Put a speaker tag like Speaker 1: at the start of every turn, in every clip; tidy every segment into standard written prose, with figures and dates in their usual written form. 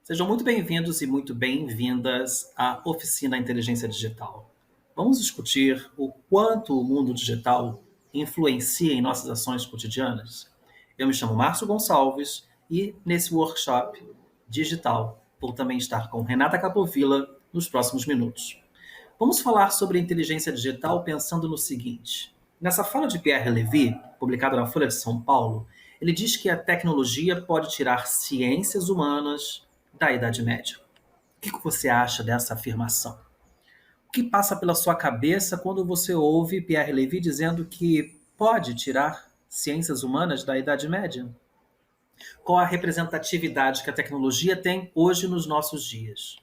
Speaker 1: Sejam muito bem-vindos e muito bem-vindas à Oficina Inteligência Digital. Vamos discutir o quanto o mundo digital influencia em nossas ações cotidianas? Eu me chamo Márcio Gonçalves e nesse workshop digital vou também estar com Renata Capovilla nos próximos minutos. Vamos falar sobre inteligência digital pensando no seguinte. Nessa fala de Pierre Levy, publicada na Folha de São Paulo, ele diz que a tecnologia pode tirar ciências humanas da Idade Média. O que você acha dessa afirmação? O que passa pela sua cabeça quando você ouve Pierre Levy dizendo que pode tirar ciências humanas da Idade Média? Qual a representatividade que a tecnologia tem hoje nos nossos dias?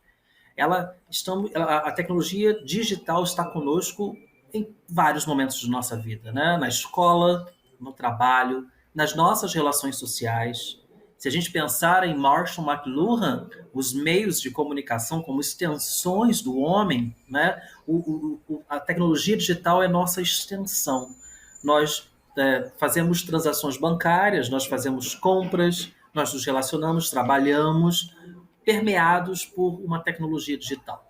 Speaker 1: A tecnologia digital está conosco em vários momentos de nossa vida, né? Na escola, no trabalho, nas nossas relações sociais. Se a gente pensar em Marshall McLuhan, os meios de comunicação como extensões do homem, né? A tecnologia digital é nossa extensão. Nós fazemos transações bancárias, nós fazemos compras, nós nos relacionamos, trabalhamos, permeados por uma tecnologia digital.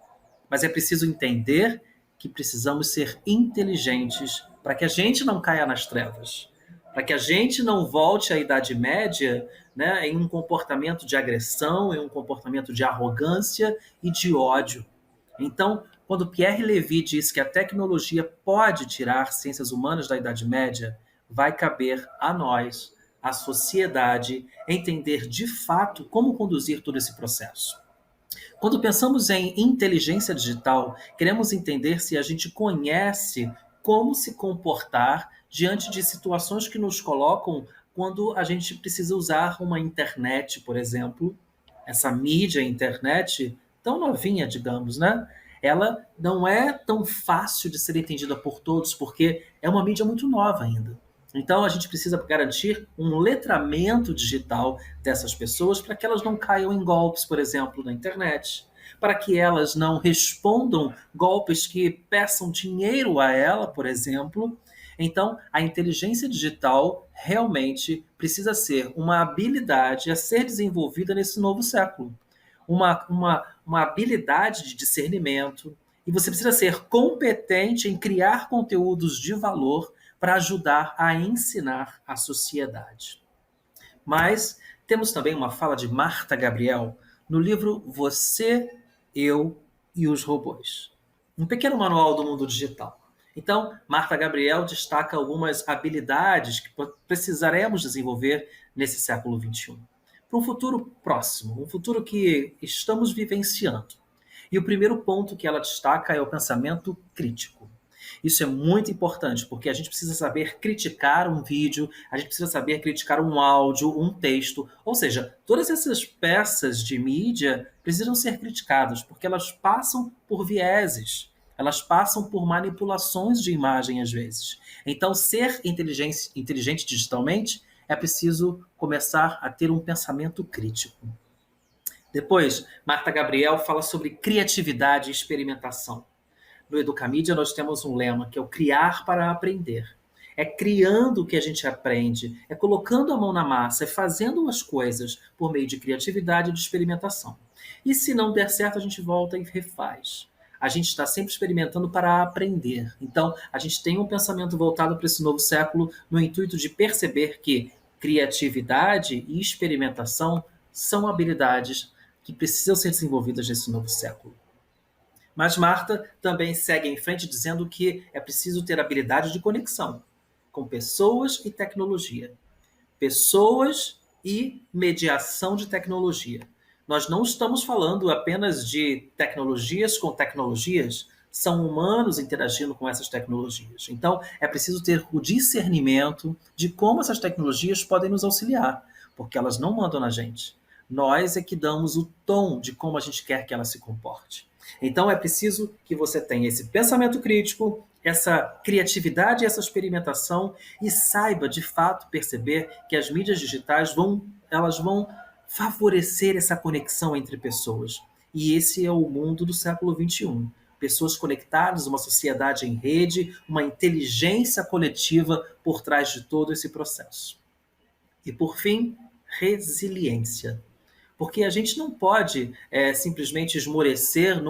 Speaker 1: Mas é preciso entender que precisamos ser inteligentes para que a gente não caia nas trevas, para que a gente não volte à Idade Média, né, em um comportamento de agressão, em um comportamento de arrogância e de ódio. Então, quando Pierre Levy diz que a tecnologia pode tirar ciências humanas da Idade Média, vai caber a nós, à sociedade, entender de fato como conduzir todo esse processo. Quando pensamos em inteligência digital, queremos entender se a gente conhece como se comportar diante de situações que nos colocam quando a gente precisa usar uma internet, por exemplo, essa mídia internet, tão novinha, digamos, né? Ela não é tão fácil de ser entendida por todos, porque é uma mídia muito nova ainda. Então a gente precisa garantir um letramento digital dessas pessoas para que elas não caiam em golpes, por exemplo, na internet, para que elas não respondam golpes que peçam dinheiro a ela, por exemplo. Então, a inteligência digital realmente precisa ser uma habilidade a ser desenvolvida nesse novo século. Uma habilidade de discernimento, e você precisa ser competente em criar conteúdos de valor para ajudar a ensinar a sociedade. Mas temos também uma fala de Marta Gabriel no livro Você, Eu e os Robôs. Um pequeno manual do mundo digital. Então, Marta Gabriel destaca algumas habilidades que precisaremos desenvolver nesse século XXI. Para um futuro próximo, um futuro que estamos vivenciando. E o primeiro ponto que ela destaca é o pensamento crítico. Isso é muito importante, porque a gente precisa saber criticar um vídeo, a gente precisa saber criticar um áudio, um texto. Ou seja, todas essas peças de mídia precisam ser criticadas, porque elas passam por vieses, elas passam por manipulações de imagem às vezes. Então, ser inteligente digitalmente é preciso começar a ter um pensamento crítico. Depois, Marta Gabriel fala sobre criatividade e experimentação. No Educamídia nós temos um lema que é o criar para aprender. É criando o que a gente aprende, é colocando a mão na massa, é fazendo as coisas por meio de criatividade e de experimentação. E se não der certo, a gente volta e refaz. A gente está sempre experimentando para aprender. Então, a gente tem um pensamento voltado para esse novo século no intuito de perceber que criatividade e experimentação são habilidades que precisam ser desenvolvidas nesse novo século. Mas Marta também segue em frente dizendo que é preciso ter habilidade de conexão com pessoas e tecnologia. Pessoas e mediação de tecnologia. Nós não estamos falando apenas de tecnologias com tecnologias, são humanos interagindo com essas tecnologias. Então, é preciso ter o discernimento de como essas tecnologias podem nos auxiliar, porque elas não mandam na gente. Nós é que damos o tom de como a gente quer que ela se comporte. Então, é preciso que você tenha esse pensamento crítico, essa criatividade, essa experimentação e saiba de fato perceber que as mídias digitais elas vão favorecer essa conexão entre pessoas. E esse é o mundo do século XXI. Pessoas conectadas, uma sociedade em rede, uma inteligência coletiva por trás de todo esse processo. E por fim, resiliência. Porque a gente não pode simplesmente esmorecer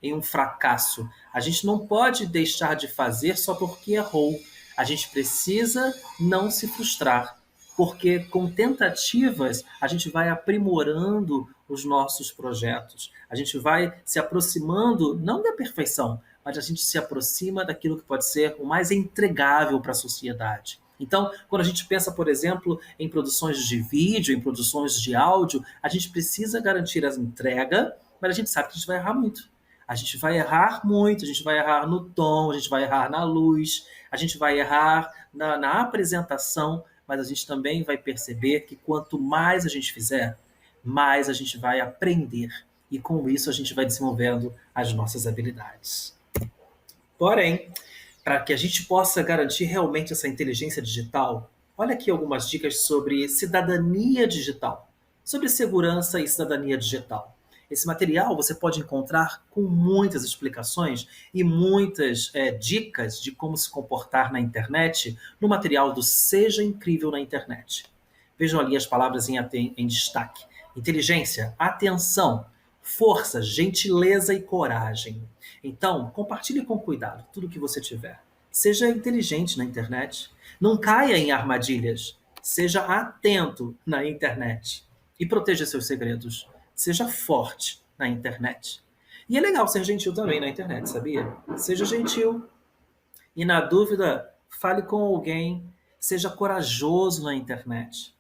Speaker 1: em um fracasso. A gente não pode deixar de fazer só porque errou. A gente precisa não se frustrar, porque com tentativas a gente vai aprimorando os nossos projetos. A gente vai se aproximando, não da perfeição, mas a gente se aproxima daquilo que pode ser o mais entregável para a sociedade. Então, quando a gente pensa, por exemplo, em produções de vídeo, em produções de áudio, a gente precisa garantir a entrega, mas a gente sabe que a gente vai errar muito. A gente vai errar muito, a gente vai errar no tom, a gente vai errar na luz, a gente vai errar na apresentação, mas a gente também vai perceber que quanto mais a gente fizer, mais a gente vai aprender. E com isso a gente vai desenvolvendo as nossas habilidades. Porém, para que a gente possa garantir realmente essa inteligência digital, olha aqui algumas dicas sobre cidadania digital, sobre segurança e cidadania digital. Esse material você pode encontrar com muitas explicações e muitas dicas de como se comportar na internet no material do Seja Incrível na Internet. Vejam ali as palavras em destaque: inteligência, atenção, força, gentileza e coragem. Então, compartilhe com cuidado tudo que você tiver. Seja inteligente na internet. Não caia em armadilhas. Seja atento na internet. E proteja seus segredos. Seja forte na internet. E é legal ser gentil também na internet, sabia? Seja gentil. E na dúvida, fale com alguém. Seja corajoso na internet.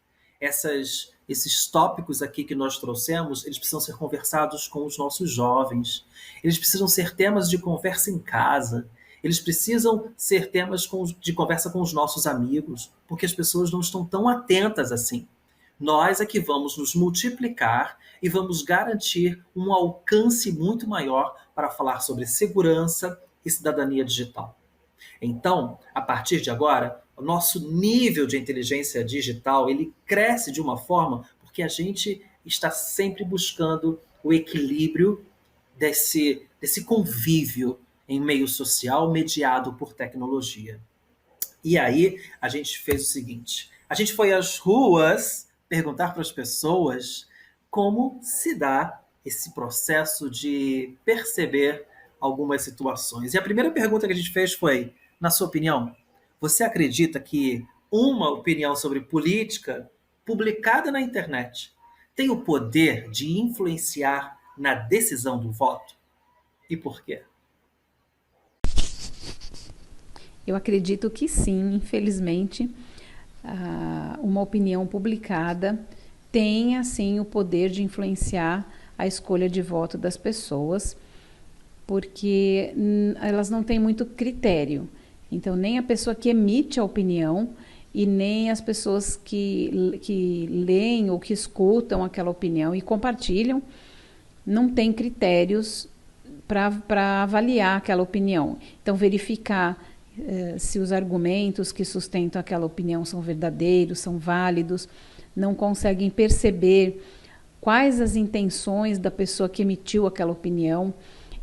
Speaker 1: Esses tópicos aqui que nós trouxemos, eles precisam ser conversados com os nossos jovens. Eles precisam ser temas de conversa em casa. Eles precisam ser temas de conversa com os nossos amigos, porque as pessoas não estão tão atentas assim. Nós é que vamos nos multiplicar e vamos garantir um alcance muito maior para falar sobre segurança e cidadania digital. Então, a partir de agora, o nosso nível de inteligência digital ele cresce de uma forma porque a gente está sempre buscando o equilíbrio desse convívio em meio social mediado por tecnologia. E aí a gente fez o seguinte: a gente foi às ruas perguntar para as pessoas como se dá esse processo de perceber algumas situações. E a primeira pergunta que a gente fez foi: na sua opinião, você acredita que uma opinião sobre política publicada na internet tem o poder de influenciar na decisão do voto? E por quê?
Speaker 2: Eu acredito que sim, infelizmente, uma opinião publicada tem, assim, o poder de influenciar a escolha de voto das pessoas, porque elas não têm muito critério. Então, nem a pessoa que emite a opinião e nem as pessoas que leem ou que escutam aquela opinião e compartilham não têm critérios para avaliar aquela opinião. Então, verificar se os argumentos que sustentam aquela opinião são verdadeiros, são válidos, não conseguem perceber quais as intenções da pessoa que emitiu aquela opinião.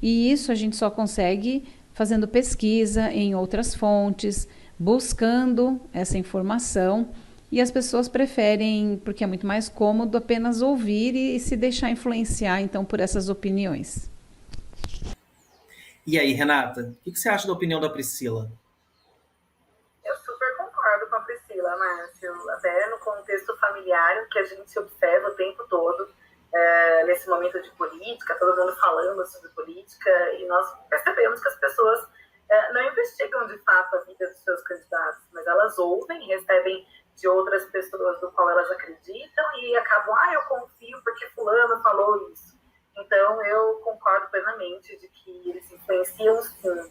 Speaker 2: E isso a gente só consegue fazendo pesquisa em outras fontes, buscando essa informação. E as pessoas preferem, porque é muito mais cômodo, apenas ouvir e se deixar influenciar, então, por essas opiniões.
Speaker 1: E aí, Renata, o que você acha da opinião da Priscila?
Speaker 3: Eu super concordo com a Priscila, Márcio. Até no contexto familiar, que a gente observa o tempo todo, nesse momento de política, todo mundo falando sobre política, e nós percebemos que as pessoas não investigam de fato a vida dos seus candidatos, mas elas ouvem, recebem de outras pessoas do qual elas acreditam e acabam, eu confio porque fulano falou isso. Então, eu concordo plenamente de que eles influenciam sim.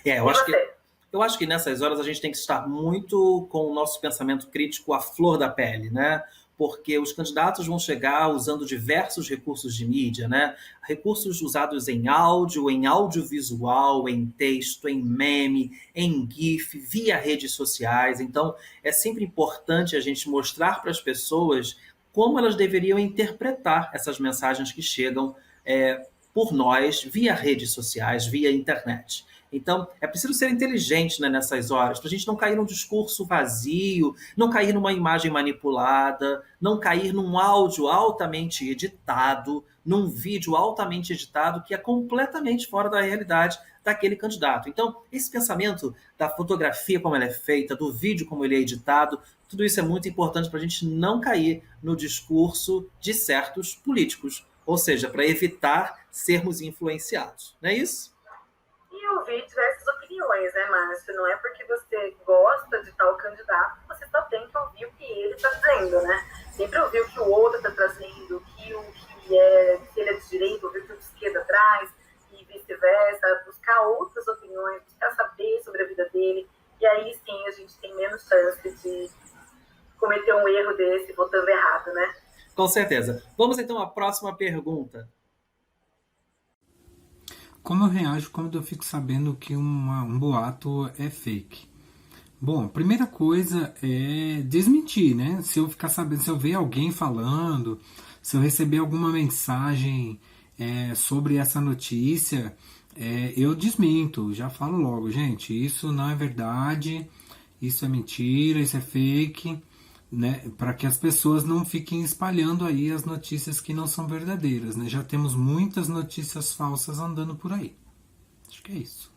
Speaker 1: Eu acho que nessas horas a gente tem que estar muito com o nosso pensamento crítico à flor da pele, né? Porque os candidatos vão chegar usando diversos recursos de mídia, né? Recursos usados em áudio, em audiovisual, em texto, em meme, em GIF, via redes sociais. Então, é sempre importante a gente mostrar para as pessoas como elas deveriam interpretar essas mensagens que chegam por nós via redes sociais, via internet. Então, é preciso ser inteligente, né, nessas horas, para a gente não cair num discurso vazio, não cair numa imagem manipulada, não cair num áudio altamente editado, num vídeo altamente editado que é completamente fora da realidade daquele candidato. Então, esse pensamento da fotografia como ela é feita, do vídeo como ele é editado, tudo isso é muito importante para a gente não cair no discurso de certos políticos, ou seja, para evitar sermos influenciados. Não é isso?
Speaker 3: E ouvir diversas opiniões, né, Márcio? Não é porque você gosta de tal candidato que você só tem que ouvir o que ele está dizendo, né? Sempre ouvir o que o outro está trazendo, se ele é de direita, ouvir o que o de esquerda traz, e vice-versa, buscar outras opiniões, buscar saber sobre a vida dele, e aí sim a gente tem menos chance de cometer um erro desse votando errado, né?
Speaker 1: Com certeza. Vamos então à próxima pergunta.
Speaker 4: Como eu reajo quando eu fico sabendo que um boato é fake? Bom, a primeira coisa é desmentir, né? Se eu ficar sabendo, se eu ver alguém falando, se eu receber alguma mensagem sobre essa notícia, eu desminto, já falo logo, gente, isso não é verdade, isso é mentira, isso é fake, né? Para que as pessoas não fiquem espalhando aí as notícias que não são verdadeiras, né? Já temos muitas notícias falsas andando por aí. Acho que é isso.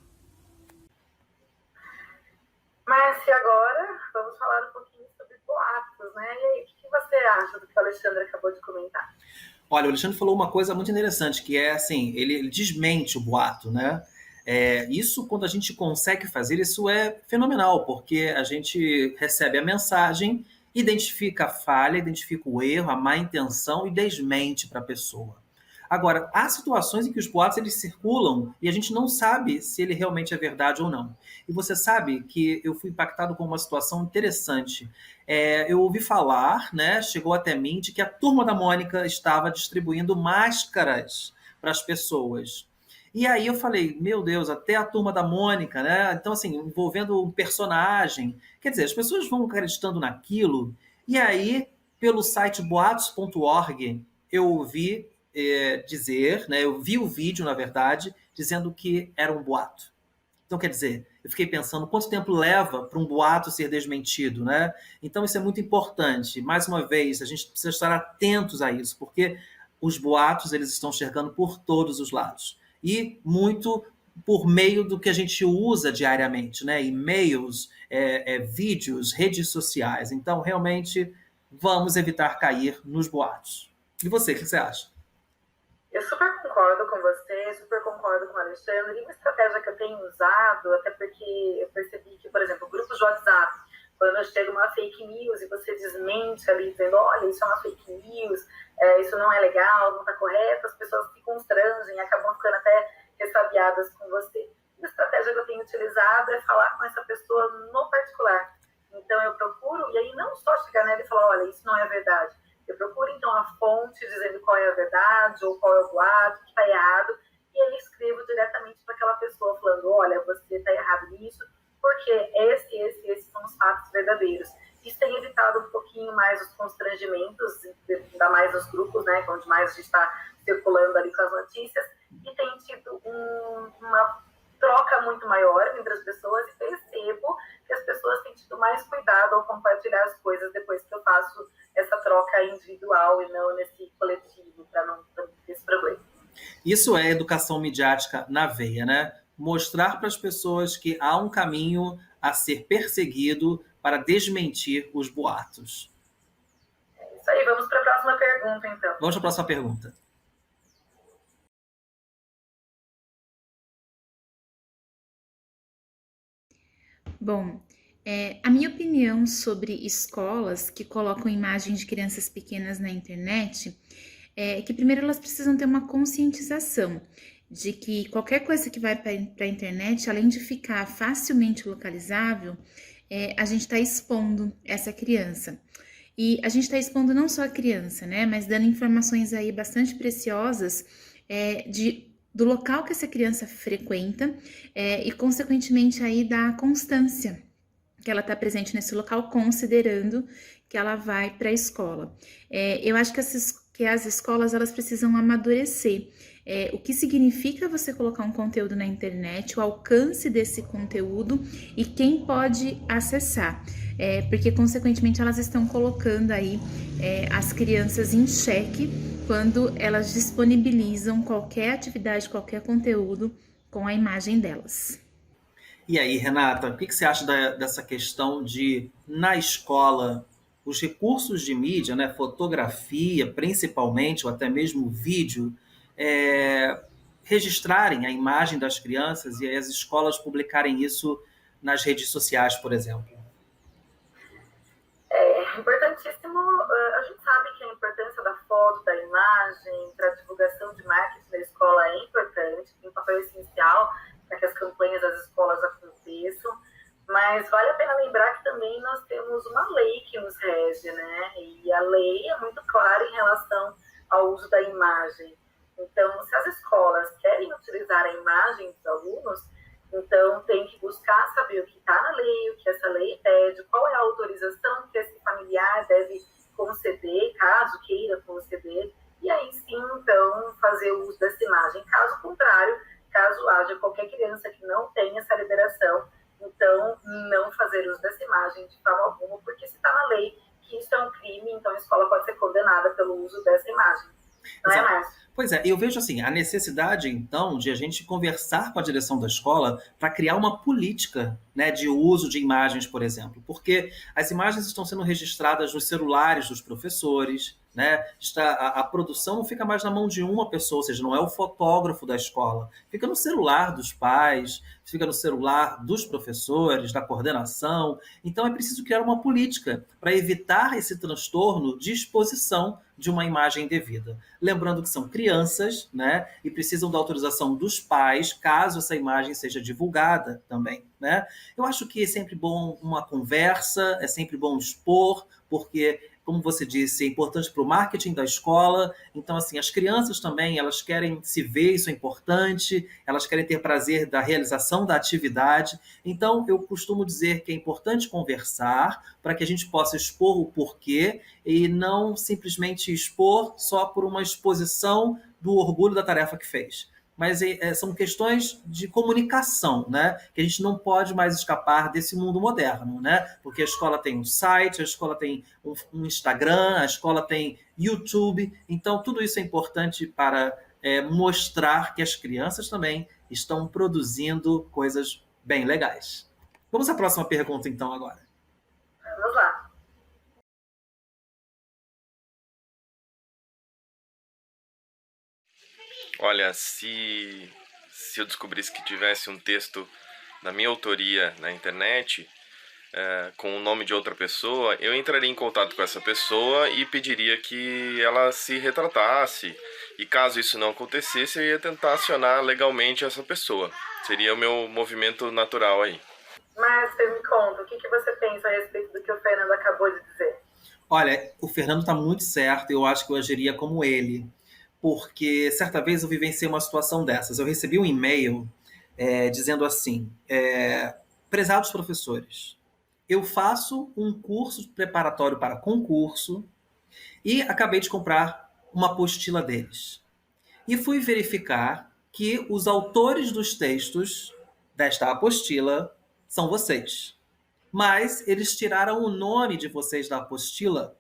Speaker 3: Mas e agora vamos falar um pouquinho sobre boatos, né? E aí, o que você acha do que o Alexandre acabou de comentar?
Speaker 1: Olha, o Alexandre falou uma coisa muito interessante, que é assim, ele desmente o boato, né? Isso, quando a gente consegue fazer, isso é fenomenal, porque a gente recebe a mensagem, identifica a falha, identifica o erro, a má intenção e desmente para a pessoa. Agora, há situações em que os boatos eles circulam e a gente não sabe se ele realmente é verdade ou não. E você sabe que eu fui impactado com uma situação interessante. Eu ouvi falar, né, chegou até mim, de que a Turma da Mônica estava distribuindo máscaras para as pessoas. E aí eu falei, meu Deus, até a Turma da Mônica, né? Então, assim, envolvendo um personagem. Quer dizer, as pessoas vão acreditando naquilo. E aí, pelo site boatos.org, eu ouvi dizer, né, eu vi o vídeo, na verdade, dizendo que era um boato. Então, quer dizer, eu fiquei pensando quanto tempo leva para um boato ser desmentido, né? Então, isso é muito importante. Mais uma vez, a gente precisa estar atentos a isso, porque os boatos eles estão chegando por todos os lados. E muito por meio do que a gente usa diariamente, né? E-mails, vídeos, redes sociais. Então, realmente, vamos evitar cair nos boatos. E você, o que você acha?
Speaker 3: Eu super concordo com você, super concordo com o Alexandre. E uma estratégia que eu tenho usado, até porque eu percebi que, por exemplo, grupos de WhatsApp, quando chega uma fake news e você desmente ali, dizendo, olha, isso é uma fake news, isso não é legal, não está correto, as pessoas se constrangem, acabam ficando até ressabiadas com você. Uma estratégia que eu tenho utilizado é falar com essa pessoa no particular. Então eu procuro, e aí não só chegar nela e falar, olha, isso não é verdade. Eu procuro, então, a fonte dizendo qual é a verdade ou qual é o boato, que está errado, e aí escrevo diretamente para aquela pessoa, falando, olha, você está errado nisso, porque esses são os fatos verdadeiros. Isso tem evitado um pouquinho mais os constrangimentos, ainda mais nos grupos, né, onde mais a gente está circulando ali com as notícias, e tem tido uma troca muito maior entre as pessoas, e percebo que as pessoas têm tido mais cuidado ao compartilhar as coisas depois que eu faço essa troca individual e não nesse coletivo, para não ter esse problema.
Speaker 1: Isso é educação midiática na veia, né? Mostrar para as pessoas que há um caminho a ser perseguido para desmentir os boatos.
Speaker 3: É isso aí, vamos para a próxima pergunta, então.
Speaker 1: Vamos para a próxima pergunta.
Speaker 2: Bom, a minha opinião sobre escolas que colocam imagens de crianças pequenas na internet é que primeiro elas precisam ter uma conscientização de que qualquer coisa que vai para a internet, além de ficar facilmente localizável, a gente está expondo essa criança. E a gente está expondo não só a criança, né, mas dando informações aí bastante preciosas do local que essa criança frequenta e, consequentemente, aí da constância que ela está presente nesse local, considerando que ela vai para a escola. Eu acho que as escolas elas precisam amadurecer
Speaker 5: o que significa você colocar um conteúdo na internet, o alcance desse conteúdo e quem pode acessar. Porque, consequentemente, elas estão colocando aí as crianças em xeque quando elas disponibilizam qualquer atividade, qualquer conteúdo com a imagem delas.
Speaker 1: E aí, Renata, o que você acha dessa questão de, na escola, os recursos de mídia, né, fotografia principalmente, ou até mesmo vídeo, registrarem a imagem das crianças e as escolas publicarem isso nas redes sociais, por exemplo?
Speaker 3: É importantíssimo. A gente sabe que a importância da foto, da imagem, para a divulgação de marketing da escola é importante, tem um papel essencial para que as campanhas das escolas aconteçam, mas vale a pena lembrar que também nós temos uma lei que nos rege, né? E a lei é muito clara em relação ao uso da imagem. Então, se as escolas querem utilizar a imagem dos alunos, então tem que buscar saber o que está na lei, o que essa lei pede, qual é a autorização que esse familiar deve conceder, caso queira conceder, e aí sim, então, fazer o uso dessa imagem. Caso contrário, caso haja qualquer criança que não tenha essa liberação, então não fazer uso dessa imagem de forma alguma, porque se está na lei que isso é um crime, então a escola pode ser condenada pelo uso dessa imagem. Não é, Márcio?
Speaker 1: Pois é, eu vejo assim, a necessidade, então, de a gente conversar com a direção da escola para criar uma política, né, de uso de imagens, por exemplo, porque as imagens estão sendo registradas nos celulares dos professores, né, a produção não fica mais na mão de uma pessoa, ou seja, não é o fotógrafo da escola, fica no celular dos pais, fica no celular dos professores, da coordenação. Então é preciso criar uma política para evitar esse transtorno de exposição de uma imagem indevida. Lembrando que são crianças, né, e precisam da autorização dos pais, caso essa imagem seja divulgada também, né? Eu acho que é sempre bom uma conversa, é sempre bom expor, porque, como você disse, é importante para o marketing da escola. Então, assim, as crianças também, elas querem se ver, isso é importante, elas querem ter prazer da realização da atividade. Então, eu costumo dizer que é importante conversar para que a gente possa expor o porquê e não simplesmente expor só por uma exposição do orgulho da tarefa que fez. Mas são questões de comunicação, né? Que a gente não pode mais escapar desse mundo moderno, né? Porque a escola tem um site, a escola tem um Instagram, a escola tem YouTube. Então, tudo isso é importante para mostrar que as crianças também estão produzindo coisas bem legais. Vamos à próxima pergunta, então, agora.
Speaker 3: Vamos lá.
Speaker 6: Olha, se eu descobrisse que tivesse um texto da minha autoria na internet, com o nome de outra pessoa, eu entraria em contato com essa pessoa e pediria que ela se retratasse. E caso isso não acontecesse, eu ia tentar acionar legalmente essa pessoa. Seria o meu movimento natural aí.
Speaker 3: Márcio, me conta, o que você pensa a respeito do que o Fernando acabou de dizer?
Speaker 1: Olha, o Fernando está muito certo, eu acho que eu agiria como ele. Porque certa vez eu vivenciei uma situação dessas. Eu recebi um e-mail dizendo assim: prezados professores, eu faço um curso preparatório para concurso e acabei de comprar uma apostila deles. E fui verificar que os autores dos textos desta apostila são vocês. Mas eles tiraram o nome de vocês da apostila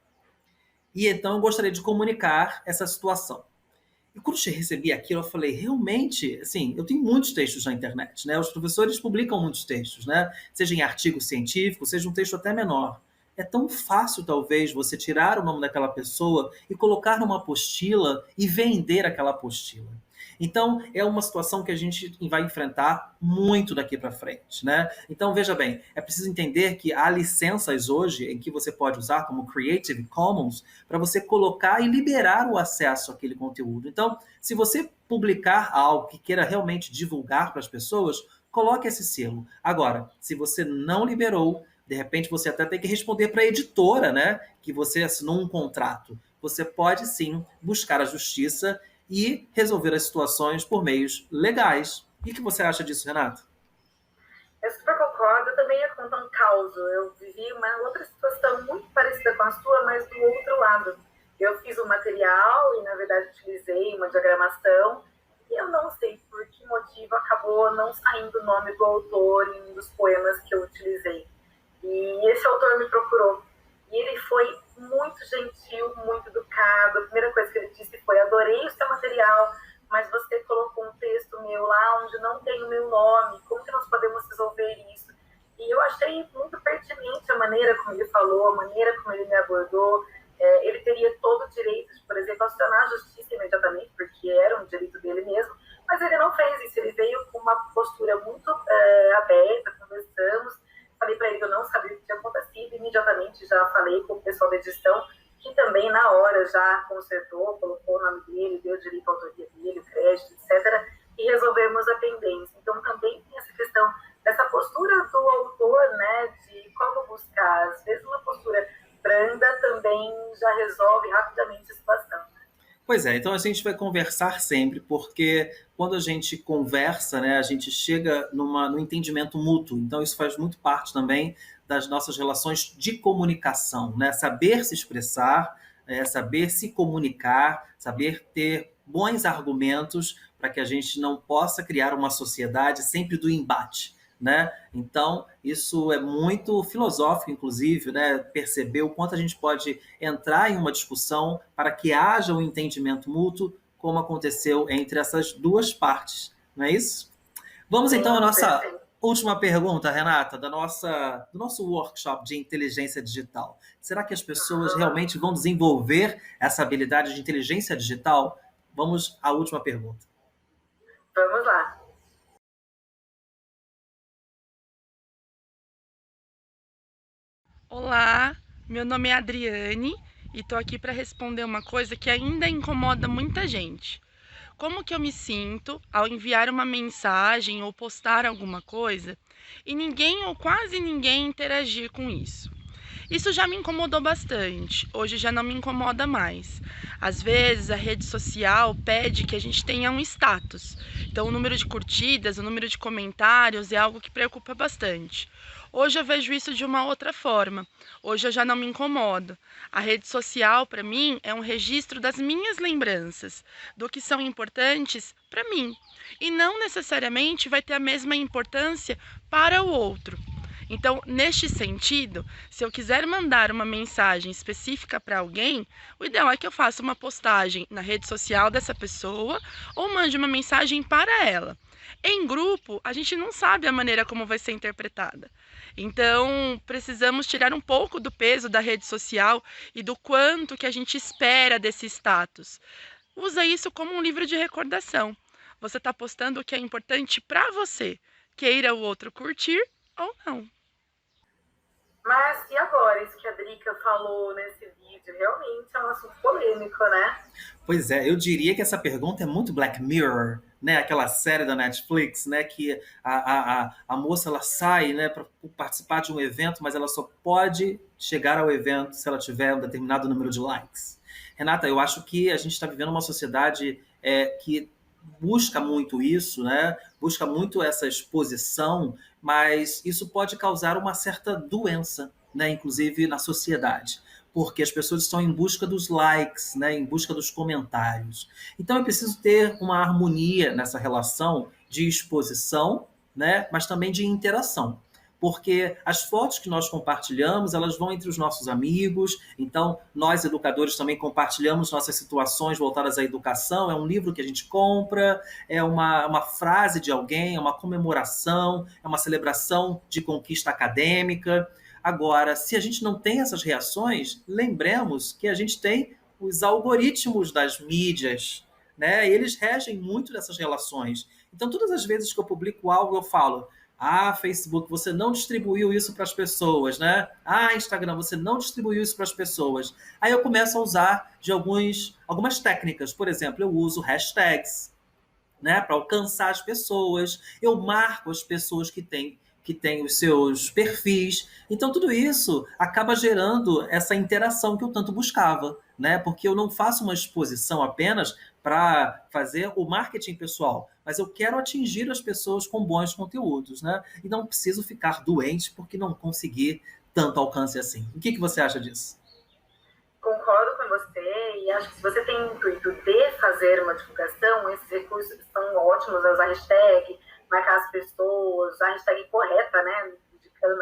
Speaker 1: e então eu gostaria de comunicar essa situação. E quando eu recebi aquilo, eu falei, realmente, assim, eu tenho muitos textos na internet, né? Os professores publicam muitos textos, né? Seja em artigo científico, seja um texto até menor. É tão fácil, talvez, você tirar o nome daquela pessoa e colocar numa apostila e vender aquela apostila. Então, é uma situação que a gente vai enfrentar muito daqui para frente, né? Então, veja bem, é preciso entender que há licenças hoje em que você pode usar, como Creative Commons, para você colocar e liberar o acesso àquele conteúdo. Então, se você publicar algo que queira realmente divulgar para as pessoas, coloque esse selo. Agora, se você não liberou, de repente você até tem que responder para a editora, né? Que você assinou um contrato. Você pode sim buscar a justiça e resolver as situações por meios legais. O que você acha disso, Renato?
Speaker 3: Eu super concordo, eu também ia contar um caos. Eu vivi uma outra situação muito parecida com a sua, mas do outro lado. Eu fiz um material e, na verdade, utilizei uma diagramação e eu não sei por que motivo acabou não saindo o nome do autor em um dos poemas que eu utilizei. E esse autor me procurou. E ele foi muito gentil, muito educado. A primeira coisa que ele disse foi: adorei o seu material, mas você colocou um texto meu lá onde não tem o meu nome. Como que nós podemos resolver isso? E eu achei muito pertinente a maneira como ele falou, a maneira como ele me abordou. Ele teria todo o direito de, por exemplo, acionar a justiça imediatamente, porque era um direito dele mesmo, mas ele não fez isso. Ele veio com uma postura muito aberta, conversamos. Falei para ele que eu não sabia o que tinha acontecido, imediatamente já falei com o pessoal da edição, que também na hora já consertou, colocou o nome dele, deu direito à autoria dele, o crédito, etc., e resolvemos a pendência. Então também tem essa questão dessa postura do autor, né, de como buscar. Às vezes uma postura branda também já resolve rapidamente a situação.
Speaker 1: Pois é, então a gente vai conversar sempre, porque quando a gente conversa, né, a gente chega no entendimento mútuo. Então isso faz muito parte também das nossas relações de comunicação, né? Saber se expressar, saber se comunicar, saber ter bons argumentos para que a gente não possa criar uma sociedade sempre do embate, né? Então, isso é muito filosófico, inclusive, né? Perceber o quanto a gente pode entrar em uma discussão para que haja um entendimento mútuo, como aconteceu entre essas duas partes, não é isso? Vamos então à nossa última pergunta, Renata, do nosso workshop de inteligência digital. Será que as pessoas realmente vão desenvolver essa habilidade de inteligência digital? Vamos à última pergunta.
Speaker 3: Vamos lá.
Speaker 7: Olá, meu nome é Adriane e estou aqui para responder uma coisa que ainda incomoda muita gente. Como que eu me sinto ao enviar uma mensagem ou postar alguma coisa e ninguém ou quase ninguém interagir com isso? Isso já me incomodou bastante, hoje já não me incomoda mais. Às vezes a rede social pede que a gente tenha um status, então o número de curtidas, o número de comentários é algo que preocupa bastante. Hoje eu vejo isso de uma outra forma, hoje eu já não me incomodo. A rede social para mim é um registro das minhas lembranças, do que são importantes para mim, e não necessariamente vai ter a mesma importância para o outro. Então, neste sentido, se eu quiser mandar uma mensagem específica para alguém, o ideal é que eu faça uma postagem na rede social dessa pessoa ou mande uma mensagem para ela. Em grupo, a gente não sabe a maneira como vai ser interpretada. Então, precisamos tirar um pouco do peso da rede social e do quanto que a gente espera desse status. Usa isso como um livro de recordação. Você está postando o que é importante para você, queira o outro curtir ou não.
Speaker 3: Mas e agora, isso que a Drica falou nesse vídeo, realmente é um assunto polêmico, né?
Speaker 1: Pois é, eu diria que essa pergunta é muito Black Mirror, né? Aquela série da Netflix, né? Que a moça ela sai, né, para participar de um evento, mas ela só pode chegar ao evento se ela tiver um determinado número de likes. Renata, eu acho que a gente está vivendo uma sociedade que busca muito isso, né? Busca muito essa exposição, mas isso pode causar uma certa doença, né? Inclusive na sociedade, porque as pessoas estão em busca dos likes, né? Em busca dos comentários. Então é preciso ter uma harmonia nessa relação de exposição, né? Mas também de interação. Porque as fotos que nós compartilhamos, elas vão entre os nossos amigos, então nós educadores também compartilhamos nossas situações voltadas à educação, é um livro que a gente compra, é uma frase de alguém, é uma comemoração, é uma celebração de conquista acadêmica. Agora, se a gente não tem essas reações, lembremos que a gente tem os algoritmos das mídias, né? Eles regem muito dessas relações. Então, todas as vezes que eu publico algo, eu falo: ah, Facebook, você não distribuiu isso para as pessoas, né? Ah, Instagram, você não distribuiu isso para as pessoas. Aí eu começo a usar de algumas técnicas. Por exemplo, eu uso hashtags, né, para alcançar as pessoas. Eu marco as pessoas que têm os seus perfis. Então, tudo isso acaba gerando essa interação que eu tanto buscava, né? Porque eu não faço uma exposição apenas para fazer o marketing pessoal, mas eu quero atingir as pessoas com bons conteúdos, né? E não preciso ficar doente porque não consegui tanto alcance assim. O que você acha disso?
Speaker 3: Concordo com você e acho que se você tem o intuito de fazer uma divulgação, esses recursos são ótimos, né? Usar hashtag, marcar as pessoas, a hashtag correta, né? Indicando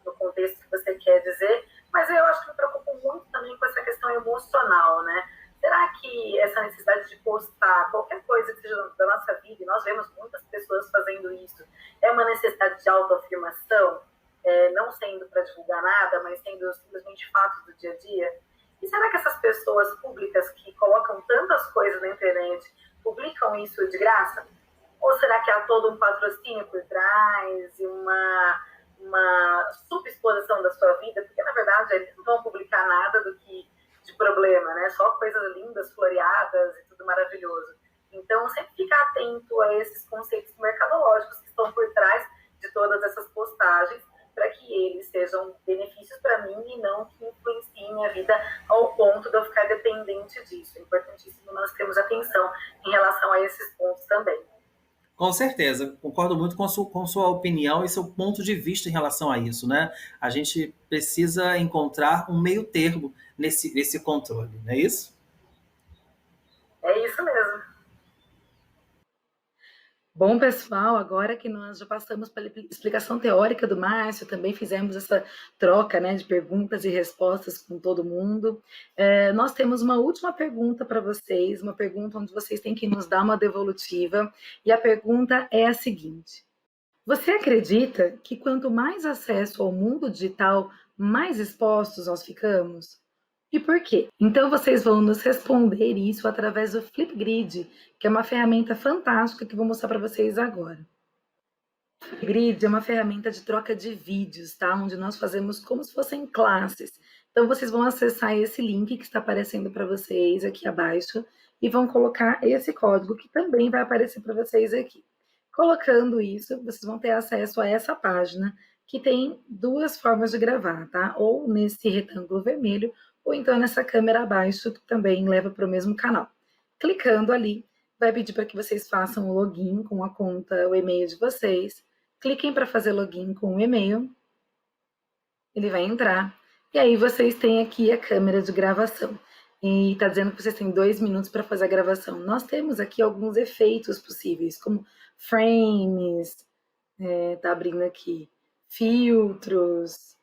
Speaker 3: no contexto que você quer dizer. Mas eu acho que me preocupo muito também com essa questão emocional, né? Será que essa necessidade de postar qualquer coisa que seja da nossa vida, e nós vemos muitas pessoas fazendo isso, é uma necessidade de autoafirmação, não sendo para divulgar nada, mas sendo simplesmente fatos do dia a dia? E será que essas pessoas públicas que colocam tantas coisas na internet publicam isso de graça? Ou será que há todo um patrocínio por trás e uma subexposição da sua vida? Porque, na verdade, eles não vão publicar nada de problema, né? Só coisas lindas, floreadas e tudo maravilhoso. Então, sempre ficar atento a esses conceitos mercadológicos que estão por trás de todas essas postagens, para que eles sejam benefícios para mim e não que influenciem minha vida ao ponto de eu ficar dependente disso. É importantíssimo nós termos atenção em relação a esses pontos também.
Speaker 1: Com certeza, concordo muito com sua opinião e seu ponto de vista em relação a isso, né? A gente precisa encontrar um meio termo nesse controle, não é isso?
Speaker 3: É isso mesmo. Bom, pessoal, agora que nós já passamos pela explicação teórica do Márcio, também fizemos essa troca, né, de perguntas e respostas com todo mundo, nós temos uma última pergunta para vocês, uma pergunta onde vocês têm que nos dar uma devolutiva, e a pergunta é a seguinte: você acredita que quanto mais acesso ao mundo digital, mais expostos nós ficamos? E por quê? Então vocês vão nos responder isso através do Flipgrid, que é uma ferramenta fantástica que vou mostrar para vocês agora. O Flipgrid é uma ferramenta de troca de vídeos, tá? Onde nós fazemos como se fossem classes. Então vocês vão acessar esse link que está aparecendo para vocês aqui abaixo e vão colocar esse código que também vai aparecer para vocês aqui. Colocando isso, vocês vão ter acesso a essa página que tem duas formas de gravar, tá? Ou nesse retângulo vermelho, ou então nessa câmera abaixo, que também leva para o mesmo canal. Clicando ali, vai pedir para que vocês façam o login com a conta, o e-mail de vocês. Cliquem para fazer login com o e-mail. Ele vai entrar. E aí vocês têm aqui a câmera de gravação. E está dizendo que vocês têm 2 minutos para fazer a gravação. Nós temos aqui alguns efeitos possíveis, como frames, tá abrindo aqui, filtros.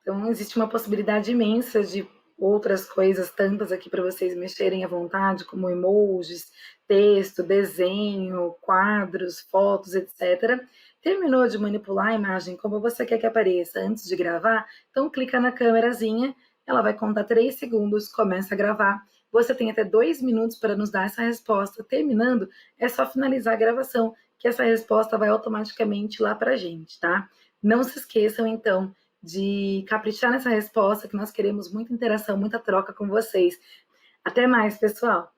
Speaker 3: Então, existe uma possibilidade imensa de outras coisas, tantas aqui para vocês mexerem à vontade, como emojis, texto, desenho, quadros, fotos, etc. Terminou de manipular a imagem como você quer que apareça antes de gravar? Então, clica na câmerazinha, ela vai contar 3 segundos, começa a gravar. Você tem até 2 minutos para nos dar essa resposta. Terminando, é só finalizar a gravação, que essa resposta vai automaticamente lá para a gente, tá? Não se esqueçam, então, de caprichar nessa resposta, que nós queremos muita interação, muita troca com vocês. Até mais, pessoal!